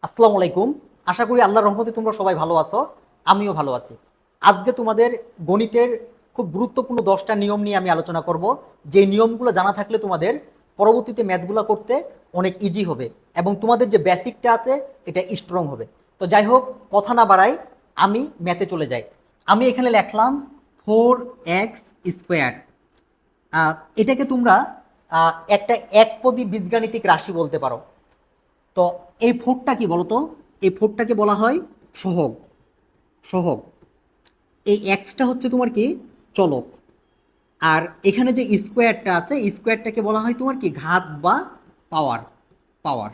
আসসালামু আলাইকুম। আশা করি আল্লাহর রহমতে তোমরা সবাই ভালো আছো, আমিও ভালো আছি। আজকে তোমাদের গণিতের খুব গুরুত্বপূর্ণ 10টা নিয়ম নিয়ে আমি আলোচনা করব। যে নিয়মগুলো জানা থাকলে তোমাদের পরবর্তীতে ম্যাথগুলো করতে অনেক ইজি হবে এবং তোমাদের যে বেসিকটা আছে এটা স্ট্রং হবে। তো যাই হোক, কথা না বাড়াই, আমি ম্যাথে চলে যাই। আমি এখানে লিখলাম 4x²। এটাকে তোমরা একটা একপদী বীজগাণিতিক রাশি বলতে পারো। তো এই ফোরটা কি বলতো? এই ফোরটাকে বলা হয় সহগ। সহগ। এই এক্সটা হচ্ছে তোমার কি চলক, আর এখানে যে স্কোয়ারটা আছে স্কোয়ারটাকে বলা হয় তোমার কি ঘাত বা পাওয়ার। পাওয়ার।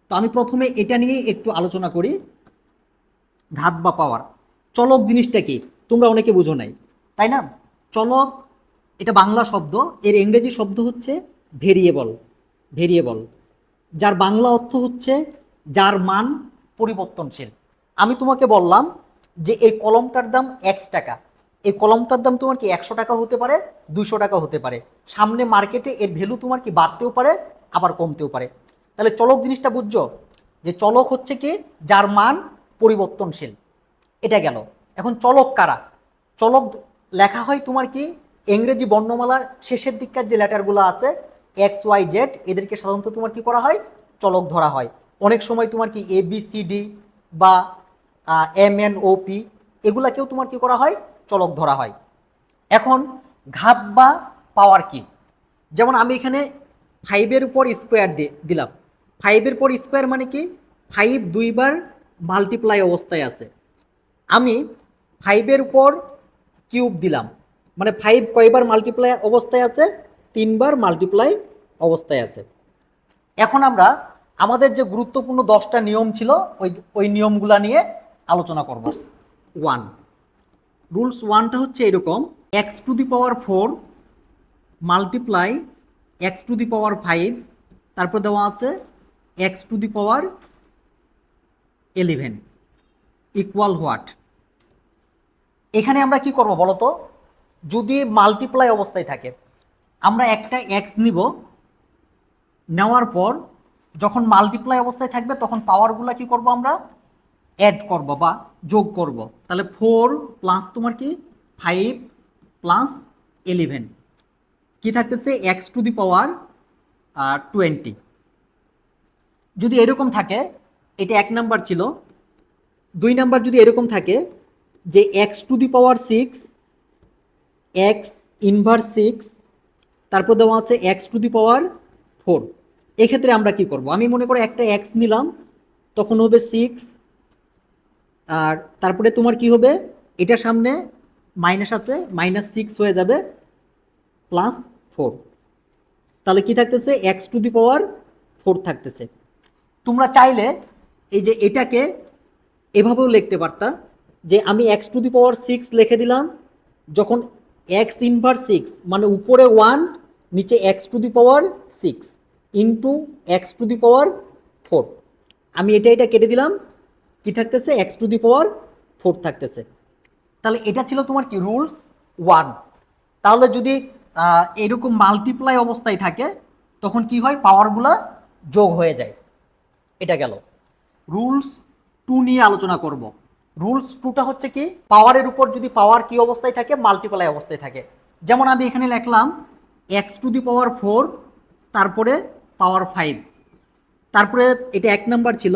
তো আমি প্রথমে এটা নিয়ে একটু আলোচনা করি। ঘাত বা পাওয়ার, চলক জিনিসটা কি তোমরা অনেকে বুঝো নাই, তাই না? চলক এটা বাংলা শব্দ, এর ইংরেজি শব্দ হচ্ছে ভেরিয়েবল। ভেরিয়েবল, যার বাংলা অর্থ হচ্ছে যার মান পরিবর্তনশীল। আমি তোমাকে বললাম যে এই কলমটার দাম 1 টাকা, এই কলমটার দাম তোমার কি 100 টাকা হতে পারে, 200 টাকা হতে পারে। সামনে মার্কেটে এর ভ্যালু তোমার কি বাড়তেও পারে, আবার কমতেও পারে। তাহলে চলক জিনিসটা বুঝছো, যে চলক হচ্ছে কি যার মান পরিবর্তনশীল। এটা গেল। এখন চলক কারা? চলক লেখা হয় তোমার কি ইংরেজি বর্ণমালার শেষের দিককার যে লেটারগুলো আছে XYZ, এদেরকে সাধারণত তোমার কি করা হয় চলক ধরা হয়। অনেক সময় তোমার কি ABCD বা MNOP এগুলাকেও তোমার কি করা হয় চলক ধরা হয়। এখন ঘাত বা পাওয়ার কি? যেমন আমি এখানে 5-এর উপর স্কোয়ার দিলাম। 5-এর উপর স্কোয়ার মানে কি 5 দুইবার মাল্টিপ্লাই অবস্থায় আছে। আমি 5-এর উপর কিউব দিলাম, মানে 5 কয়বার মাল্টিপ্লাই অবস্থায় আছে, 3বার মাল্টিপ্লাই অবস্থায় আছে। এখন আমরা আমাদের যে গুরুত্বপূর্ণ 10টা নিয়ম ছিল ওই ওই নিয়মগুলা নিয়ে আলোচনা করব। 1, রুলস 1টা হচ্ছে এরকম: x⁴ মাল্টিপ্লাই x⁵, তারপর দেওয়া আছে x⁻11 ইকুয়াল হোয়াট। এখানে আমরা কি করব বলতো? যদি মাল্টিপ্লাই অবস্থায় থাকে আমরা একটা এক্স নিব, নেওয়ার পর যখন মাল্টিপ্লাই অবস্থায় থাকবে তখন পাওয়ারগুলো কি করব আমরা অ্যাড করব বা যোগ করব। তাহলে 4 প্লাস তোমার কি 5 প্লাস 11 কি থাকতেছে x⁻20। যদি এরকম থাকে, এটা 1 নাম্বার ছিল। 2 নাম্বার যদি এরকম থাকে যে x⁻6 x⁻6, তারপর দেওয়া আছে x⁴। এক্ষেত্রে আমরা কি করব? আমি মনে করি একটা x নিলাম, তখন হবে 6, আর তারপরে তোমার কি হবে, এটার সামনে মাইনাস আছে, -6 হয়ে যাবে +4। তাহলে কি থাকতেছে x⁴ থাকতেছে। তোমরা চাইলে এই যে এটাকে এভাবেও লিখতে পারতা, যে আমি x⁻6 লিখে দিলাম, যখন x⁻6 মানে উপরে 1 নিচে x⁻6 ইন্টু x⁴। আমি এটা কেটে দিলাম, কি থাকতেছে x⁴ থাকতেছে। তাহলে এটা ছিল তোমার কি রুলস 1। তাহলে যদি এরকম মাল্টিপ্লাই অবস্থায় থাকে তখন কি হয়, পাওয়ারগুলা যোগ হয়ে যায়। এটা গেল। রুলস 2 নিয়ে আলোচনা করব। রুলস 2টা হচ্ছে কি, পাওয়ারের উপর যদি পাওয়ার কি অবস্থায় থাকে মাল্টিপ্লাই অবস্থায় থাকে। যেমন আমি এখানে লিখলাম x⁴, তারপরে পাওয়ার 5, তারপরে এটা 1 নাম্বার ছিল।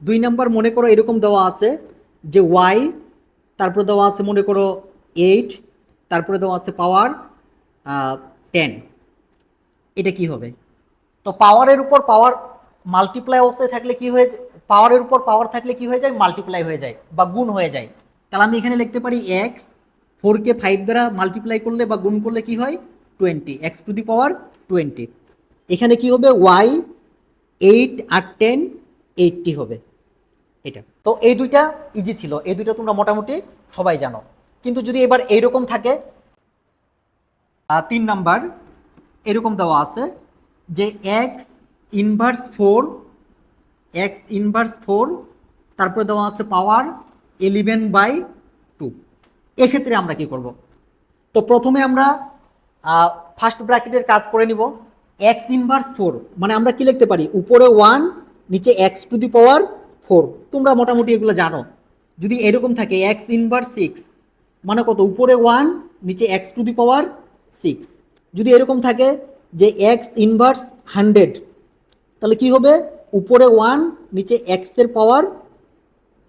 2 নাম্বার মনে করো এরকম দেওয়া আছে যে y, তারপরে দেওয়া আছে মনে করো 8, তারপরে দেওয়া আছে পাওয়ার 10। এটা কি হবে? তো পাওয়ারের উপর পাওয়ার মাল্টিপ্লাই অবস্থায় থাকলে কি হয়ে যায়, পাওয়ারের উপর পাওয়ার থাকলে কি হয়ে যায়, মাল্টিপ্লাই হয়ে যায় বা গুণ হয়ে যায়। তাহলে আমি এখানে লিখতে পারি x 4কে 5 দ্বারা মাল্টিপ্লাই করলে বা গুণ করলে কি হয় 20, x⁻20। এখানে কি হবে y 8 আর 10 80 হবে। এটা তো এই দুইটা ইজি ছিল, এই দুইটা তোমরা মোটামুটি সবাই জানো। কিন্তু যদি এবার এইরকম থাকে, 3 নাম্বার এরকম দেওয়া আছে যে x⁻4, তারপরে দেওয়া আছে পাওয়ার 11/2। এক্ষেত্রে আমরা কি করব? তো প্রথমে আমরা ফার্স্ট ব্র্যাকেটের কাজ করে নিব। x⁻4 মানে আমরা কি লিখতে পারি, উপরে 1 নিচে x⁻4 4। তোমরা মোটামুটি এগুলো জানো। যদি এরকম থাকে এক্স ইনভার্স 6 মানে কত, উপরে 1 নিচে এক্স টু দি পাওয়ার 6। যদি এরকম থাকে যে এক্স ইনভার্স 100 তাহলে কি হবে, উপরে 1 নিচে এক্স এর পাওয়ার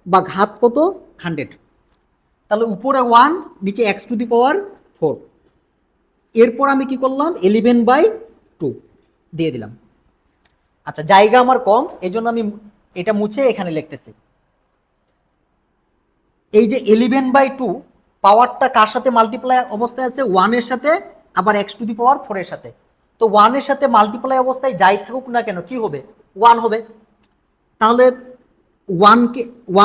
বা ঘাত কত 100, তাহলে উপরে 1 নিচে এক্স টু দি পাওয়ার 4। এরপর আমি কি করলাম, 11/2 দিয়ে দিলাম। আচ্ছা, জায়গা আমার কম, এই জন্য আমি এটা মুছে এখানে লিখতেছি। এই যে 11/2 পাওয়ারটা কার সাথে মাল্টিপ্লাই অবস্থায় আছে, 1 এর সাথে, আবার এক্স টু দি পাওয়ার 4 এর সাথে। তো 1 এর সাথে মাল্টিপ্লাই অবস্থায় যাই থাকুক না কেন কি হবে, 1 হবে। তাহলে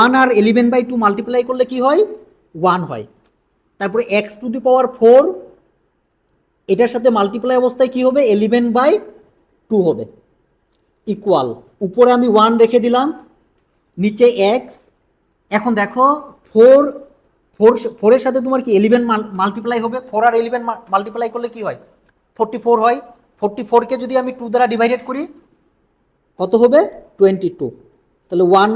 1 আর 11/2 মাল্টিপ্লাই করলে কি হয়, 1 হয়। তারপরে এক্স টু দি পাওয়ার 4 এটার সাথে মাল্টিপ্লাই অবস্থায় কি হবে, 11/2 হবে, ইকুয়াল, উপরে আমি 1 রেখে দিলাম, নিচে এক্স। এখন দেখো 4 এর সাথে তোমার কি 11 মাল্টিপ্লাই হবে, 4 আর 11 মাল্টিপ্লাই করলে কি হয়, 44 হয়। 44কে যদি আমি 2 দ্বারা ডিভাইডেড করি কত হবে, 22। তাহলে 1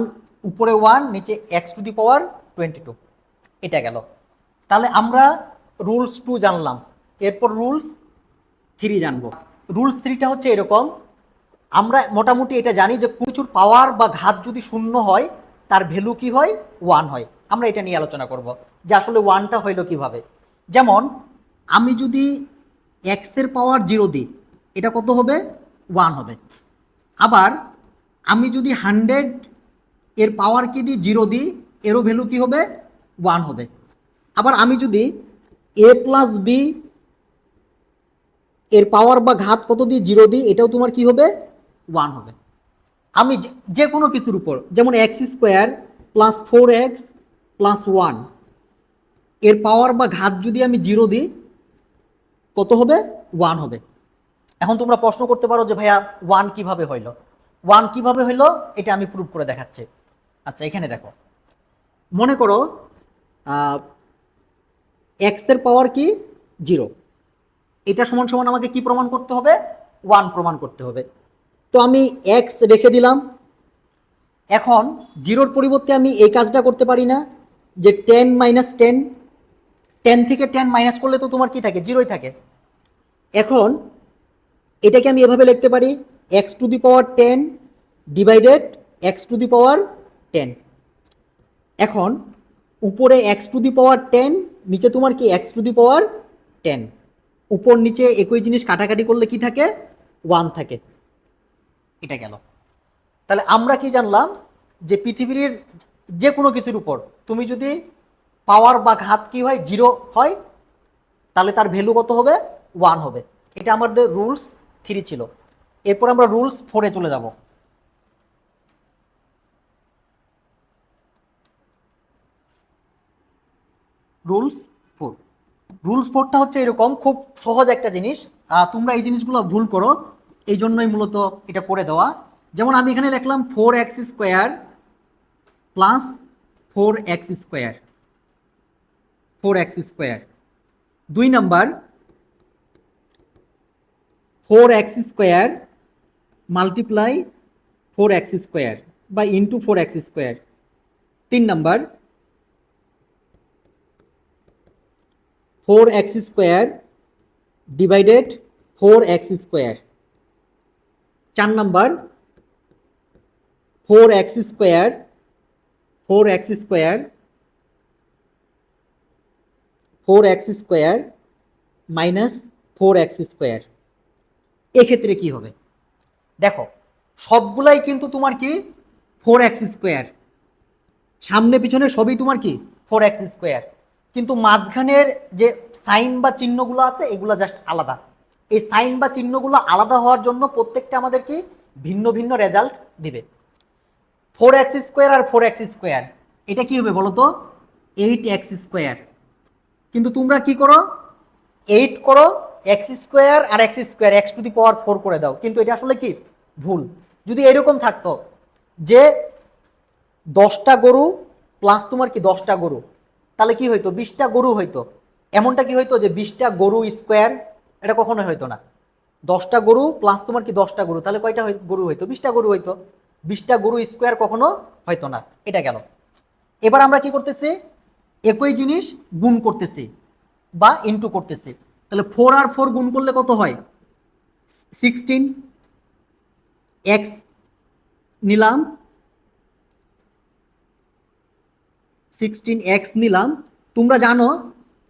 উপরে 1 নিচে এক্স টু দি পাওয়ার 22, এটা গেল। তাহলে আমরা রুলস 2 জানলাম, এরপর রুলস 3 জানবো। রুলস 3টা হচ্ছে এরকম, আমরা মোটামুটি এটা জানি যে কিছুর পাওয়ার বা ঘাত যদি শূন্য হয় তার ভ্যালু কি হয়, 1 হয়। আমরা এটা নিয়ে আলোচনা করব যে আসলে 1টা হইলো কিভাবে। যেমন আমি যদি এক্স এর পাওয়ার 0 দিই, এটা কত হবে, 1 হবে। আবার আমি যদি 100 এর পাওয়ার কি দিই, 0 দিই, এরও ভ্যালু কি হবে, 1 হবে। আবার আমি যদি a প্লাস বি এর পাওয়ার বা ঘাত কত দিই, 0 দিই, এটাও তোমার কি হবে, 1 হবে। আমি যে কোনো কিছুর উপর, যেমন x square plus 4x plus 1 এর পাওয়ার বা ঘাত যদি আমি 0 দিই কত হবে, 1 হবে। এখন তোমরা প্রশ্ন করতে পারো যে ভাইয়া 1 কিভাবে হইল, 1 কিভাবে হইল এটা আমি প্রুভ করে দেখাচ্ছি। আচ্ছা, এখানে দেখো, মনে করো এক্স এর পাওয়ার কি 0, এটা সমান সমান আমাকে কি প্রমাণ করতে হবে, 1 প্রমাণ করতে হবে। তো আমি এক্স রেখে দিলাম। এখন 0-র পরিবর্তে আমি এই কাজটা করতে পারি না যে 10 - 10, 10 থেকে 10 মাইনাস করলে তো তোমার কি থাকে, 0ই থাকে। এখন এটাকে আমি এভাবে লিখতে পারি, x to the power 10 divided x to the power 10। এখন উপরে এক্স টু দি পাওয়ার 10, নিচে তোমার কি এক্স টু দি পাওয়ার 10, উপর নিচে একই জিনিস কাটাকাটি করলে কি থাকে, 1 থাকে। এটা গেল। তাহলে আমরা কি জানলাম যে পৃথিবীর যে কোনো কিছুর উপর তুমি যদি পাওয়ার বা ঘাত কি হয়, 0 হয়, তাহলে তার ভ্যালু কত হবে, 1 হবে। এটা আমাদের রুলস 3 ছিল। এরপর আমরা রুলস 4-এ চলে যাব। রুলস 4, রুলস 4টা হচ্ছে এরকম, খুব সহজ একটা জিনিস, তোমরা এই জিনিসগুলো ভুল করো, এই জন্যই মূলত এটা করে দেওয়া। যেমন আমি এখানে লিখলাম 4x square plus 4x square, 4x square. 2 number 4x square multiply 4x square বা into 4x square. 3 number 4x square divided 4x square. 4 number 4x square, 4x square, 4x square minus 4x square. এক্ষেত্রে কি হবে, দেখো সবগুলাই কিন্তু তোমার কি 4x square, সামনে পিছনে সবই তোমার কি 4x স্কোয়ার, কিন্তু মাঝখানের যে সাইন বা চিহ্নগুলো আছে এগুলো জাস্ট আলাদা। এই সাইন বা চিহ্নগুলো আলাদা হওয়ার জন্য প্রত্যেকটা আমাদের কি ভিন্ন ভিন্ন রেজাল্ট দিবে। 4x স্কোয়ার আর 4x স্কোয়ার, এটা কি হবে বলো তো, 8x স্কোয়ার। কিন্তু তোমরা কি করো, 8 করো, x স্কোয়ার আর x square x to the power 4 করে দাও, কিন্তু এটা আসলে কি ভুল। যদি এরকম থাকতো যে 10টা গরু প্লাস তোমার কি 10টা গরু, তাহলে কি হইতো, 20টা গরু হইতো। এমনটা কি হইতো যে 20টা গরু স্কোয়ার, এটা কখনোই হইতো না। 10টা গরু প্লাস তোমার কি 10টা গরু, তাহলে কয়টা গরু হইতো, 20টা গরু হইতো। 20টা গরু স্কোয়ার কখনো হয়তো না। এটা গেল। এবার আমরা কি করতেছি, একই জিনিস গুণ করতেছি বা ইনটু করতেছি। তাহলে 4 আর 4 গুণ করলে কত হয়, 16। এক্স নিলাম, 16x নিলাম। তোমরা জানো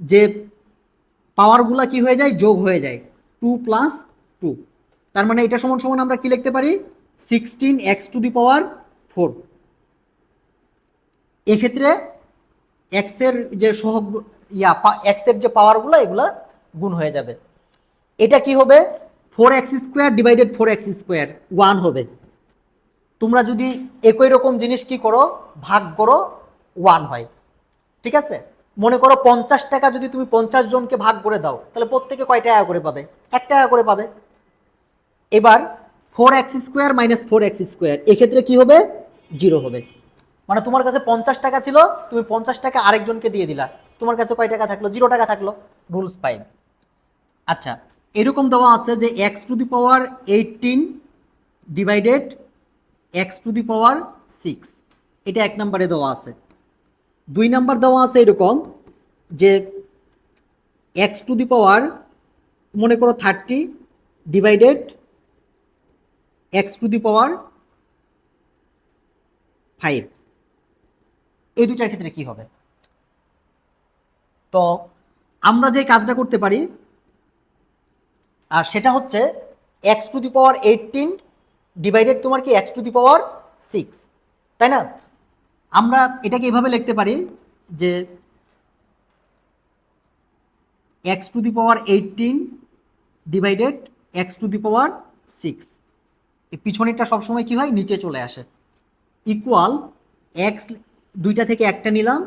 যে পাওয়ারগুলা কি হয়ে যায়, যোগ হয়ে যায়, 2 + 2। তার মানে এটা সমান সমান আমরা কি লিখতে পারি, 16x⁴। এক্ষেত্রে এক্স এর যে সহগ এক্স এর যে পাওয়ারগুলো এগুলা গুণ হয়ে যাবে। এটা কি হবে, 4x² ডিভাইডেড 4x², 1 হবে। তোমরা যদি একই রকম জিনিস কি করো, ভাগ করো, 1 হয়। ঠিক আছে, মনে করো 50 টাকা যদি তুমি 50 জনকে ভাগ করে দাও, তাহলে প্রত্যেকে কয় টাকা করে পাবে, 1 টাকা করে পাবে। এবার 4x² - 4x², এক্ষেত্রে কি হবে, 0 হবে। মানে তোমার কাছে 50 টাকা ছিল, তুমি 50 টাকা আরেকজনকে দিয়ে দিলা, তোমার কাছে কয় টাকা থাকলো, 0 টাকা থাকলো। রুলস 5। আচ্ছা, এরকম দেওয়া আছে যে x⁸ ডিভাইডেড x⁶, এটা 1 নম্বরে দেওয়া আছে। 2 নাম্বার দেওয়া আছে এরকম যে x⁻, মনে করো 30 ডিভাইডেড x⁵, এই দুইটার ক্ষেত্রে কি হবে। তো আমরা যে কাজটা করতে পারি আর সেটা হচ্ছে x⁸ ডিভাইডেড তোমার কি x⁶, তাই না। আমরা এটাকে এভাবে লিখতে পারি যে x⁸ ডিভাইডেড x⁶, এই পিছনেরটা সবসময় কি হয়, নিচে চলে আসে, ইকুয়াল এক্স, দুইটা থেকে একটা নিলাম,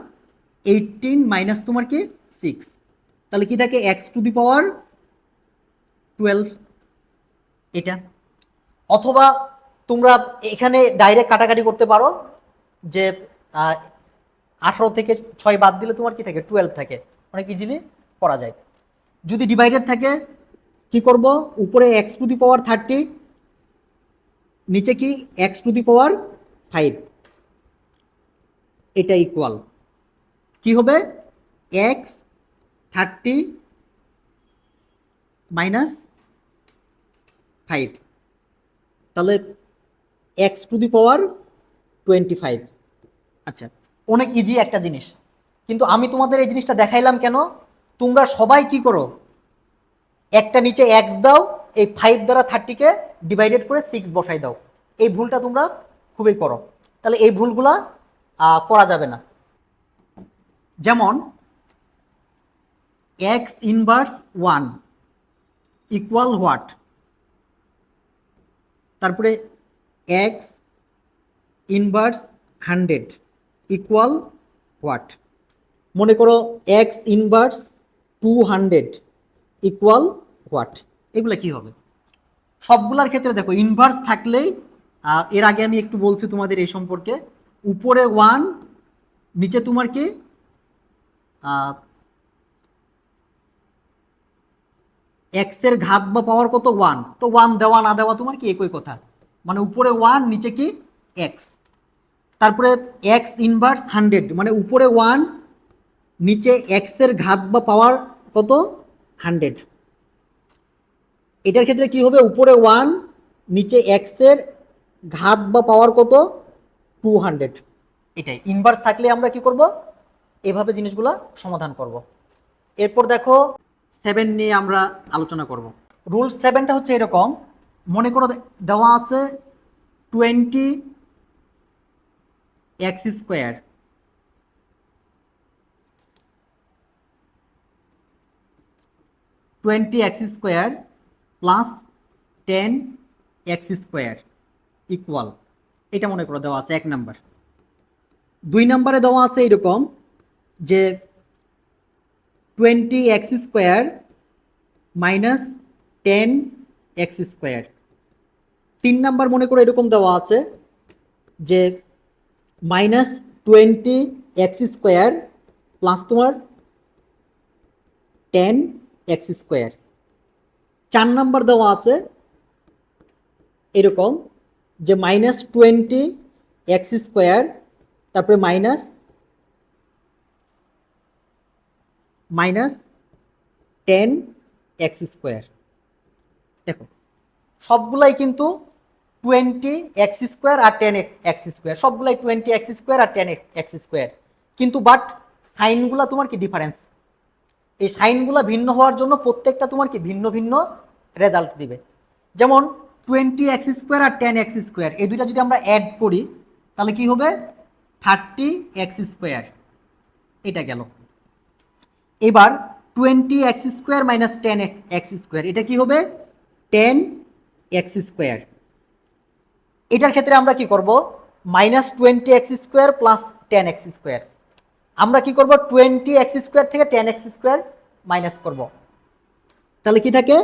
18 মাইনাস তোমার কি 6, তাহলে কি থাকে x⁻12, এটা। অথবা তোমরা এখানে ডাইরেক্ট কাটাকাটি করতে পারো যে 18 থেকে 6 বাদ দিলে তোমার কি থাকে, 12 থাকে, অনেক ইজিলি করা যায়। যদি ডিভাইডেড থাকে কি করব, উপরে x⁻30, নিচে কি x⁵, এটা ইকুয়াল কি হবে, x30 - 5, তাহলে x⁻25। আচ্ছা, অনেক ইজি একটা জিনিস, কিন্তু আমি তোমাদের এই জিনিসটা দেখাইলাম কেন, তোমরা সবাই কি করো, একটা নিচে এক্স দাও, এই 5 দ্বারা 30-কে ডিভাইডেড করে 6 বসাই দাও। এই ভুলটা তোমরা খুবই করো, তাহলে এই ভুলগুলা করা যাবে না। যেমন x⁻1 ইকুয়াল হোয়াট, তারপরে x⁻100 ইকুয়াল হোয়াট, মনে করো x⁻200 ইকুয়াল হোয়াট, এগুলো কি হবে। সবগুলার ক্ষেত্রে দেখো ইনভার্স থাকলেই, এর আগে আমি একটু বলছি তোমাদের এই সম্পর্কে, উপরে 1, নিচে তোমার কি এক্স এর ঘাত বা পাওয়ার কত, 1, তো 1 দেওয়া না দেওয়া তোমার কি একই কথা, মানে উপরে 1 নিচে কি এক্স। তারপরে x⁻100 মানে উপরে 1 নিচে এক্স এর ঘাত বা পাওয়ার কত, 100। এটার ক্ষেত্রে কি হবে, উপরে 1 নিচে এক্স এর ঘাত বা পাওয়ার কত, 200। এটাই ইনভার্স থাকলে আমরা কি করব, এভাবে জিনিসগুলা সমাধান করব। এরপর দেখো 7 নিয়ে আমরা আলোচনা করব। রুল 7টা হচ্ছে এরকম, মনে করো দেওয়া আছে 20x² প্লাস 10x² ইকুয়াল, এটা মনে করো দেওয়া আছে 1 নাম্বার। 2 নাম্বারে দেওয়া আছে এরকম যে 20x² মাইনাস 10x²। 3 নাম্বার মনে করো এরকম দেওয়া আছে যে -20x² প্লাস তোমার 10x²। 4 নাম্বার দেওয়া আছে এরকম যে -20x² তারপরে মাইনাস মাইনাস 10x²। দেখো সবগুলাই কিন্তু 20x² আর 10x², সবগুলাই 20x² আর 10x², কিন্তু বাট সাইনগুলা তোমার কি ডিফারেন্স। এই সাইনগুলা ভিন্ন হওয়ার জন্য প্রত্যেকটা তোমার কি ভিন্ন ভিন্ন রেজাল্ট দিবে। যেমন 20x² আর 10x², এই দুইটা যদি আমরা অ্যাড করি তাহলে কি হবে 30x², এটা গেল। এবার 20x² মাইনাস 10x², এটা কি হবে 10x²। এটার ক্ষেত্রে আমরা কি করব, মাইনাস 20x² প্লাস 10x²। আমরা কি করব 20x² থেকে 10x² মাইনাস করব, তাহলে কি থাকে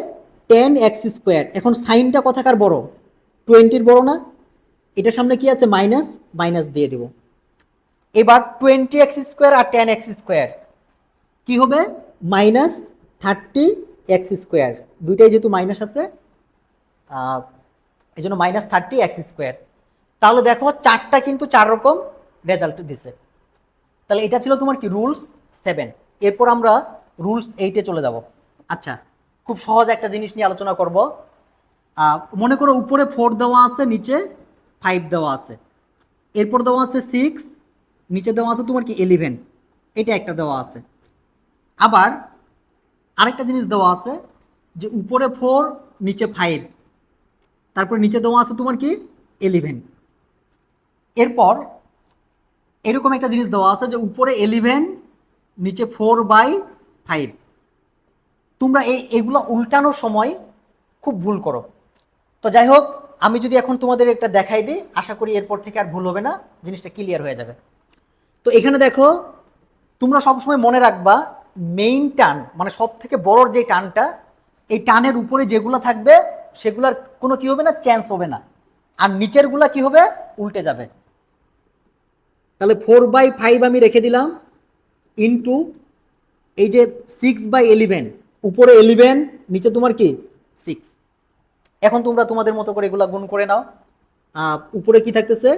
10x²। এখন সাইনটা কোথাকার বড়, 20-র বড় না, এটার সামনে কি আছে মাইনাস, মাইনাস দিয়ে দেব। এবার 20x² আর 10x² কি হবে মাইনাস 30x², দুইটাই যেহেতু মাইনাস আছে এই জন্য মাইনাস 30x²। তাহলে দেখো চারটা কিন্তু 4 রকম রেজাল্ট দিছে। তাহলে এটা ছিল তোমার কি রুলস 7। এরপর আমরা রুলস 8-এ চলে যাব। আচ্ছা, খুব সহজ একটা জিনিস নিয়ে আলোচনা করব। মনে করো উপরে 4 দেওয়া আছে, নিচে 5 দেওয়া আছে, এরপর দেওয়া আছে 6, নিচে দেওয়া আছে তোমার কি 11, এটা একটা দেওয়া আছে। আবার আরেকটা জিনিস দেওয়া আছে যে উপরে 4 নিচে 5, তারপর নিচে দেওয়া আছে তোমার কি 11। এরপর এরকম একটা জিনিস দেওয়া আছে যে উপরে 11 নিচে 4/5। তোমরা এগুলো উল্টানোর সময় খুব ভুল করো। তো যাই হোক, আমি যদি এখন তোমাদের একটা দেখাই দিই, আশা করি এরপর থেকে আর ভুল হবে না, জিনিসটা ক্লিয়ার হয়ে যাবে। তো এখানে দেখো তোমরা সবসময় মনে রাখবা মেইন টান মানে সব থেকে বড় যে টানটা, এই টানের উপরে যেগুলো থাকবে সেগুলোর কোনো কি হবে না, চেঞ্জ হবে না, আর নিচেরগুলা কি হবে উল্টে যাবে। তাহলে 4/5 আমি রেখে দিলাম ইন্টু এই যে 6/11, উপরে 11 নিচে তোমার কি 6। এখন তোমরা তোমাদের মতো করে এগুলা গুণ করে নাও। উপরে কি থাকতেছে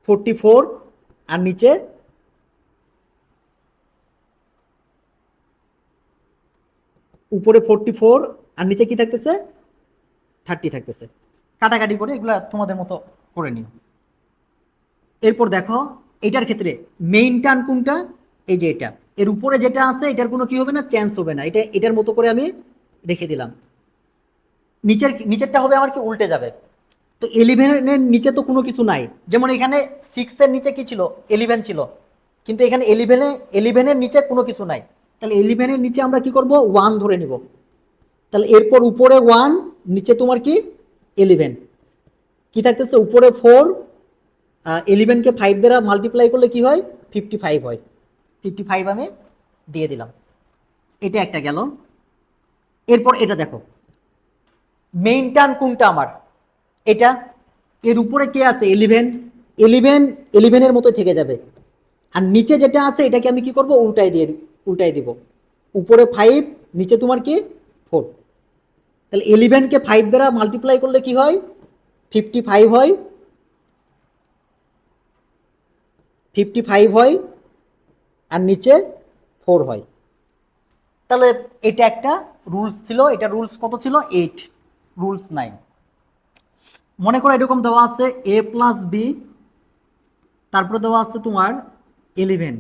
44 আর নিচে উপরে 44 আর নিচে কি থাকতেছে 30 থাকতেছে। কাটাকাটি করে এগুলা তোমাদের মতো করে নিও। এরপর দেখো এটার ক্ষেত্রে মেইন টার্ন কোনটা, এই যে এটা, এর উপরে যেটা আছে এটার কোনো কি হবে না, চেঞ্জ হবে না, এটা এটার মতো করে আমি রেখে দিলাম। নিচেরটা হবে আমার কি উল্টে যাবে। তো 11-এর নিচে তো কোনো কিছু নাই, যেমন এখানে 6-এর নিচে কি ছিল 11 ছিল, কিন্তু এখানে 11-এর নিচে কোনো কিছু নাই। তাহলে 11-এর নিচে আমরা কি করব 1 ধরে নিব। তাহলে এরপর উপরে 1 নিচে তোমার কি 11, কি থাকতেছে উপরে 4, 11-কে 5 দ্বারা মাল্টিপ্লাই করলে কি হয় 55 হয়। 55 আমি দিয়ে দিলাম, এটা একটা গেল। এরপর এটা দেখো মেইন টার্ন কোনটা আমার, এটা, এর উপরে কে আছে 11, 11-এর মতোই থেকে যাবে, আর নিচে যেটা আছে এটাকে আমি কি করব উল্টাই দিব। উপরে 5 নিচে তোমার কি 4, তাহলে 11-কে 5 দ্বারা মাল্টিপ্লাই করলে কি হয় 55 হয়, 55 হয়, আর নিচে 4 হয়। তাহলে এটা একটা রুলস ছিল, এটা রুলস কত ছিল 8, রুলস 9। মনে করো এরকম দেওয়া আছে a+b, তারপরে দেওয়া আছে তোমার 11,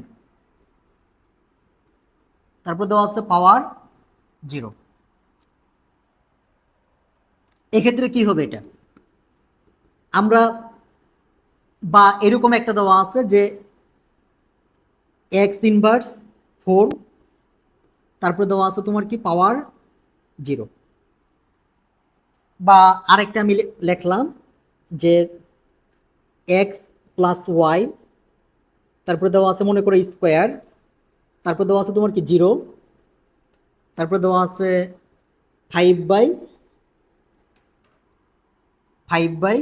তারপর দেওয়া আছে পাওয়ার 0। এক্ষেত্রে কি হবে এটা, আমরা বা এরকম একটা দেওয়া আছে যে x−4, তারপরে দেওয়া আছে তোমার কি পাওয়ার 0, বা আরেকটা আমি লিখলাম যে x+y, তারপরে দেওয়া আছে মনে করো স্কোয়ার, তারপর দেওয়া আছে তোমার কি 0, তারপরে দেওয়া আছে 5/2।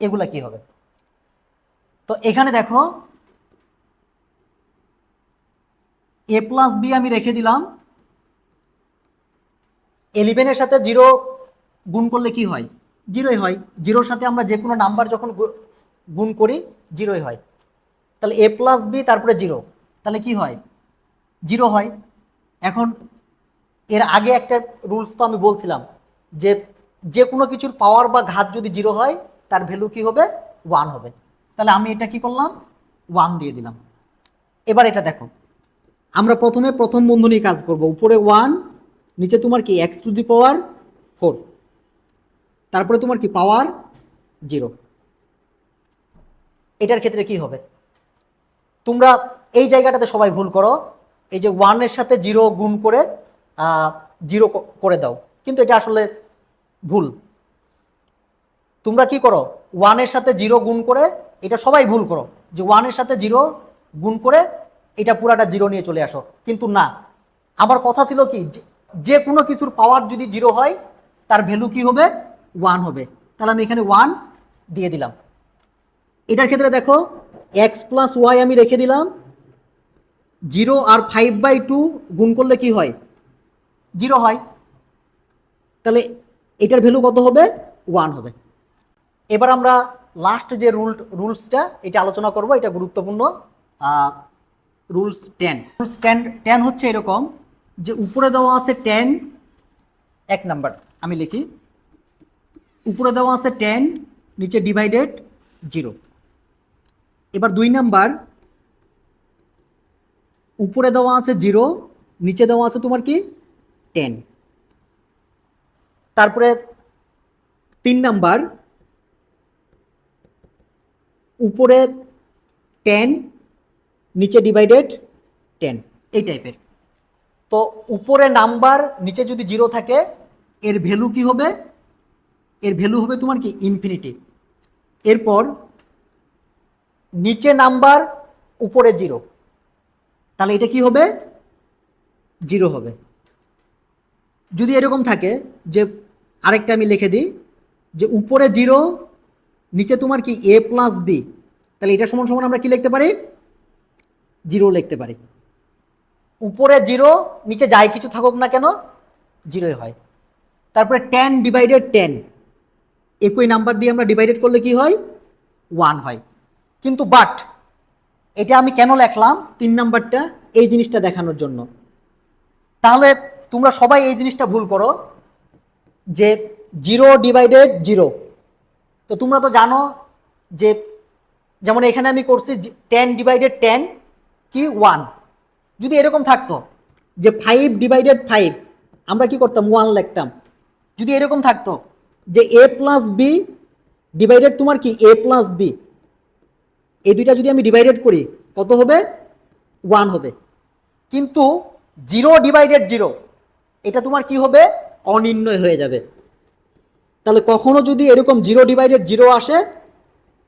এগুলা কি হবে, তো এখানে দেখো a+b আমি রেখে দিলাম, 11-এর সাথে 0 গুণ করলে কি হয় 0ই হয়, 0-র সাথে আমরা যে কোনো নাম্বার যখন গুণ করি জিরোই হয়। তাহলে এ প্লাস বি তারপরে জিরো, তাহলে কি হয়? জিরো হয়। এখন এর আগে একটা রুলস তো আমি বলছিলাম যে যে কোনো কিছুর পাওয়ার বা ঘাত যদি জিরো হয় তার ভ্যালু কি হবে? 1 হবে। তাহলে আমি এটা কি করলাম? 1 দিয়ে দিলাম। এবার এটা দেখো, আমরা প্রথমে প্রথম বন্ধনী কাজ করব। উপরে 1, নিচে তোমার কি এক্স টু দি পাওয়ার 4, তারপরে তোমার কি পাওয়ার 0। এটার ক্ষেত্রে কি হবে? তোমরা এই জায়গাটাতে সবাই ভুল করো, এই যে 1 এর সাথে 0 গুণ করে 0 করে দাও, কিন্তু এটা আসলে ভুল। তোমরা কি করো? 1 এর সাথে 0 গুণ করে, এটা সবাই ভুল করো যে 1 এর সাথে 0 গুণ করে এটা পুরাটা 0 নিয়ে চলে আসো, কিন্তু না। আমার কথা ছিল কি, যে কোনো কিছুর পাওয়ার যদি 0 হয় তার ভ্যালু কি হবে? 1 হবে। তাহলে আমি এখানে 1 দিয়ে দিলাম। এটার ক্ষেত্রে দেখো এক্স প্লাস ওয়াই আমি রেখে দিলাম, 0 আর 5/2 গুণ করলে কি হয়? 0 হয়। তাহলে এটার ভ্যালু কত হবে? 1 হবে। এবার আমরা লাস্ট যে রুলসটা এটা আলোচনা করব, এটা গুরুত্বপূর্ণ। রুলস 10। রুলস 10 হচ্ছে এরকম যে উপরে দেওয়া আছে 10, 1 নাম্বার আমি লিখি, উপরে দেওয়া আছে 10, নিচে ডিভাইডেড 0। এবার 2 নাম্বার, উপরে দেওয়া আছে 0, নিচে দেওয়া আছে তোমার কি 10। তারপরে 3 নাম্বার, উপরে 10, নিচে ডিভাইডেড 10, এই টাইপের। তো উপরে নাম্বার, নিচে যদি 0 থাকে এর ভ্যালু কি হবে? এর ভ্যালু হবে তোমার কি ইনফিনিটি। এরপর নিচে নাম্বার, উপরে 0, তাহলে এটা কি হবে? 0 হবে। যদি এরকম থাকে যে, আরেকটা আমি লিখে দিই, যে উপরে 0, নিচে তোমার কি এ প্লাস বি, তাহলে এটা সমান সমান আমরা কি লিখতে পারি? 0 লিখতে পারি। উপরে 0, নিচে যাই কিছু থাকুক না কেন 0 হয়। তারপরে 10 ডিভাইডেড 10, একই নাম্বার দিয়ে আমরা ডিভাইডেড করলে কি হয়? 1 হয়। কিন্তু বাট এটা আমি কেন লিখলাম 3 নাম্বারটা? এই জিনিসটা দেখানোর জন্য। তাহলে তোমরা সবাই এই জিনিসটা ভুল করো যে 0 ডিভাইডেড 0। তো তোমরা তো জানো যে, যেমন এখানে আমি করছি 10 ডিভাইডেড 10 কি 1। যদি এরকম থাকতো যে 5 ডিভাইডেড 5, আমরা কি করতাম? 1 লিখতাম। যদি এরকম থাকতো যে এ প্লাস বি ডিভাইডেড তোমার কি এ প্লাস বি, এই দুইটা যদি আমি ডিভাইডেড করি কত হবে? 1 হবে। কিন্তু 0 ডিভাইডেড 0, এটা তোমার কি হবে? অনির্ণয় হয়ে যাবে। তাহলে কখনো যদি এরকম 0 ডিভাইডেড 0 আসে,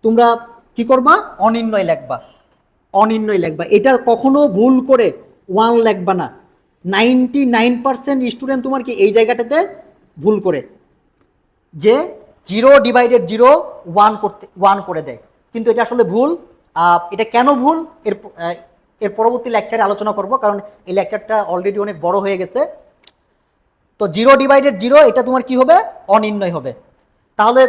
তোমরা কি করবা? অনির্ণয় লিখবা, অনির্ণয় লিখবা। এটা কখনো ভুল করে 1 লিখবা না। 99% স্টুডেন্ট তোমার কি এই জায়গাটাতে ভুল করে, যে 0 ডিভাইডেড 0 1 করে দেয়, কিন্তু এটা আসলে ভুল। এটা কেন ভুল এর পরবর্তী লেকচারে আলোচনা করব, কারণ এই লেকচারটা অলরেডি অনেক বড় হয়ে গেছে। তো 0 ডিভাইডেড 0 এটা তোমার কি হবে? অনির্ণয় হবে। তাহলে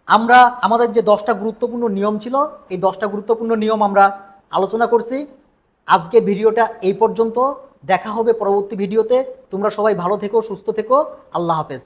আমরা আমাদের যে 10টা গুরুত্বপূর্ণ নিয়ম ছিল, এই 10টা গুরুত্বপূর্ণ নিয়ম আমরা আলোচনা করছি। আজকে ভিডিওটা এই পর্যন্ত, দেখা হবে পরবর্তী ভিডিওতে। তোমরা সবাই ভালো থেকো, সুস্থ থেকো। আল্লাহ হাফেজ।